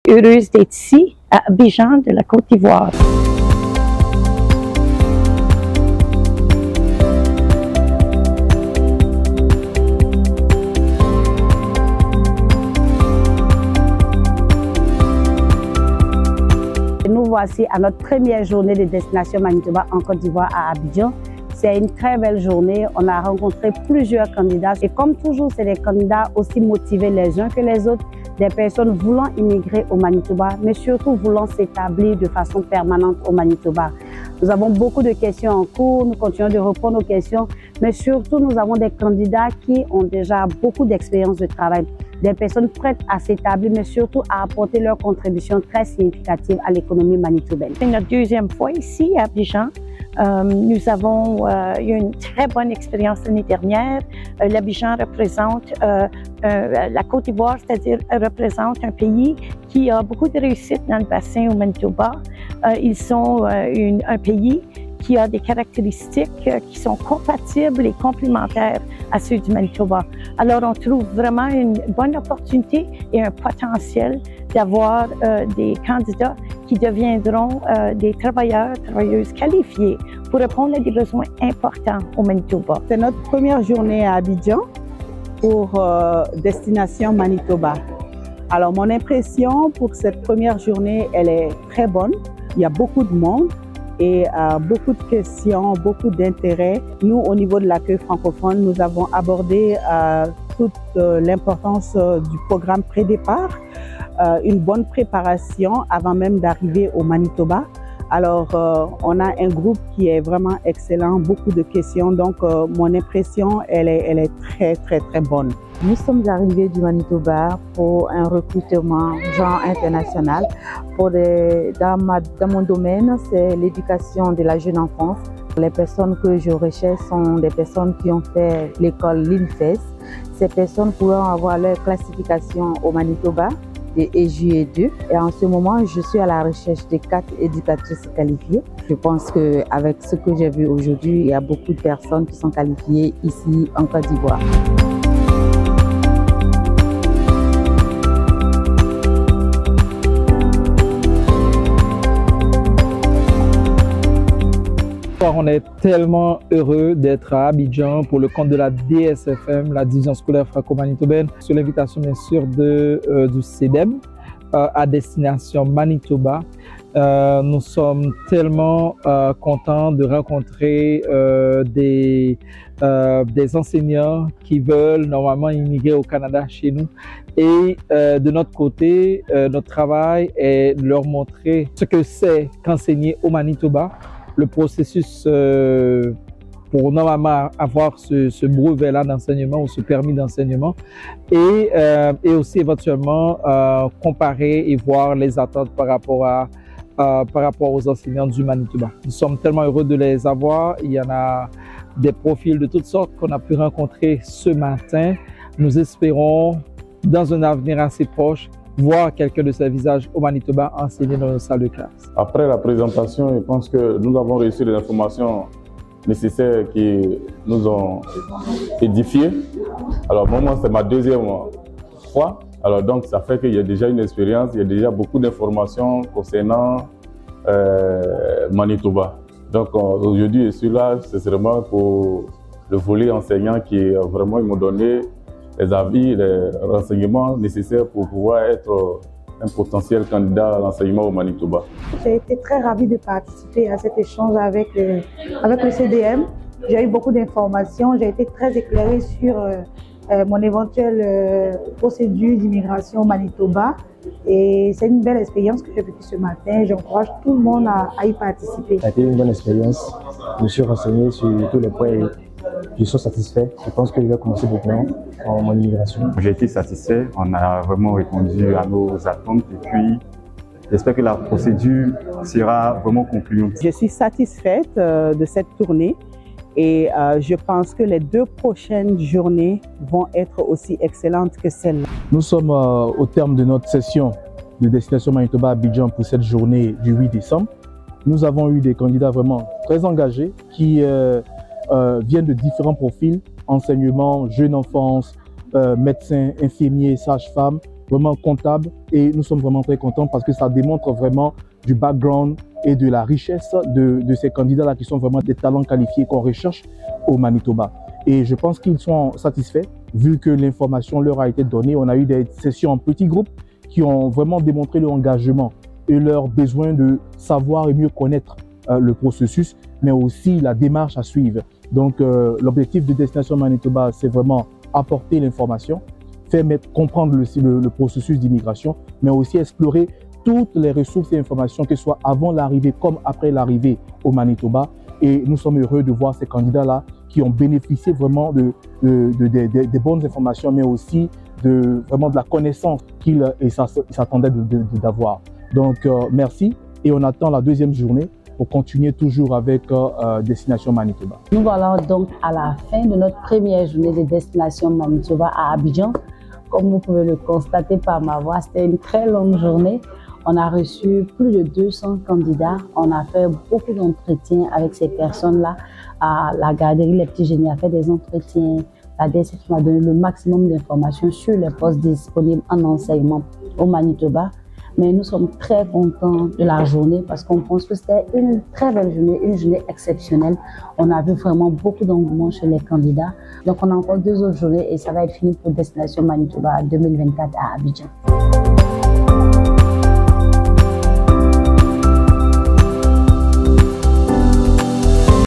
heureuse d'être ici, à Abidjan, de la Côte d'Ivoire. Nous voici à notre première journée de Destination Manitoba en Côte d'Ivoire à Abidjan. C'est une très belle journée. On a rencontré plusieurs candidats et comme toujours, c'est des candidats aussi motivés les uns que les autres, des personnes voulant immigrer au Manitoba, mais surtout voulant s'établir de façon permanente au Manitoba. Nous avons beaucoup de questions en cours, nous continuons de répondre aux questions, mais surtout nous avons des candidats qui ont déjà beaucoup d'expérience de travail, des personnes prêtes à s'établir, mais surtout à apporter leur contribution très significative à l'économie manitobaine. C'est notre deuxième fois ici à Abidjan. Nous avons eu une très bonne expérience l'année dernière. L'Abidjan représente la Côte d'Ivoire, c'est-à-dire représente un pays qui a beaucoup de réussite dans le bassin au Manitoba. Ils sont un pays qui a des caractéristiques qui sont compatibles et complémentaires à ceux du Manitoba. Alors, on trouve vraiment une bonne opportunité et un potentiel d'avoir des candidats qui deviendront des travailleuses qualifiés pour répondre à des besoins importants au Manitoba. C'est notre première journée à Abidjan pour Destination Manitoba. Alors, mon impression pour cette première journée, elle est très bonne. Il y a beaucoup de monde et beaucoup de questions, beaucoup d'intérêts. Nous, au niveau de l'accueil francophone, nous avons abordé toute l'importance du programme pré-départ, une bonne préparation avant même d'arriver au Manitoba. Alors, on a un groupe qui est vraiment excellent, beaucoup de questions. Donc, mon impression, elle est très bonne. Nous sommes arrivés du Manitoba pour un recrutement genre international. Dans mon domaine, c'est l'éducation de la jeune enfance. Les personnes que je recherche sont des personnes qui ont fait l'école l'INFES. Ces personnes pourront avoir leur classification au Manitoba de EJE2. Et en ce moment, je suis à la recherche de 4 éducatrices qualifiées. Je pense qu'avec ce que j'ai vu aujourd'hui, il y a beaucoup de personnes qui sont qualifiées ici en Côte d'Ivoire. On est tellement heureux d'être à Abidjan pour le compte de la DSFM, la division scolaire franco-manitobaine, sur l'invitation bien sûr du CEDEM à Destination Manitoba. Nous sommes tellement contents de rencontrer des enseignants qui veulent normalement immigrer au Canada chez nous. Et de notre côté, notre travail est de leur montrer ce que c'est qu'enseigner au Manitoba. Le processus pour normalement avoir ce brevet-là d'enseignement ou ce permis d'enseignement et aussi éventuellement comparer et voir les attentes par rapport aux enseignants du Manitoba. Nous sommes tellement heureux de les avoir. Il y en a des profils de toutes sortes qu'on a pu rencontrer ce matin. Nous espérons, dans un avenir assez proche, voir quelqu'un de ces visages au Manitoba enseigner dans nos salles de classe. Après la présentation, je pense que nous avons reçu les informations nécessaires qui nous ont édifiés. Alors moi, c'est ma deuxième fois. Alors donc, ça fait qu'il y a déjà une expérience, il y a déjà beaucoup d'informations concernant Manitoba. Donc aujourd'hui, je suis là, c'est vraiment pour le volet enseignant qui vraiment, ils m'ont donné les avis, les renseignements nécessaires pour pouvoir être un potentiel candidat à l'enseignement au Manitoba. J'ai été très ravie de participer à cet échange avec le CDM. J'ai eu beaucoup d'informations, j'ai été très éclairée sur mon éventuelle procédure d'immigration au Manitoba. Et c'est une belle expérience que j'ai vécue ce matin. J'encourage tout le monde à y participer. Ça a été une bonne expérience. Je me suis renseigné sur tous les points et je suis satisfait. Je pense que je vais commencer maintenant en mon immigration. J'ai été satisfait. On a vraiment répondu à nos attentes et puis j'espère que la procédure sera vraiment concluante. Je suis satisfaite de cette tournée et je pense que les 2 prochaines journées vont être aussi excellentes que celle-là. Nous sommes au terme de notre session de Destination Manitoba à Abidjan pour cette journée du 8 décembre. Nous avons eu des candidats vraiment très engagés qui viennent de différents profils, enseignement, jeune enfance, médecins, infirmiers, sages-femmes. vraiment comptable et nous sommes vraiment très contents parce que ça démontre vraiment du background et de la richesse de ces candidats-là qui sont vraiment des talents qualifiés qu'on recherche au Manitoba. Et je pense qu'ils sont satisfaits vu que l'information leur a été donnée. On a eu des sessions en petits groupes qui ont vraiment démontré leur engagement et leur besoin de savoir et mieux connaître le processus, mais aussi la démarche à suivre. Donc l'objectif de Destination Manitoba, c'est vraiment apporter l'information, faire comprendre le processus d'immigration, mais aussi explorer toutes les ressources et informations, que ce soit avant l'arrivée comme après l'arrivée au Manitoba. Et nous sommes heureux de voir ces candidats-là qui ont bénéficié vraiment des bonnes informations, mais aussi vraiment de la connaissance qu'ils s'attendaient d'avoir. Donc merci et on attend la deuxième journée pour continuer toujours avec Destination Manitoba. Nous voilà donc à la fin de notre première journée de Destination Manitoba à Abidjan. Comme vous pouvez le constater par ma voix, c'était une très longue journée. On a reçu plus de 200 candidats. On a fait beaucoup d'entretiens avec ces personnes-là. À la garderie Les Petits Génies a fait des entretiens. La DSF m'a donné le maximum d'informations sur les postes disponibles en enseignement au Manitoba. Mais nous sommes très contents de la journée parce qu'on pense que c'était une très belle journée, une journée exceptionnelle. On a vu vraiment beaucoup d'engouement chez les candidats. Donc on a encore 2 autres journées et ça va être fini pour Destination Manitoba 2024 à Abidjan.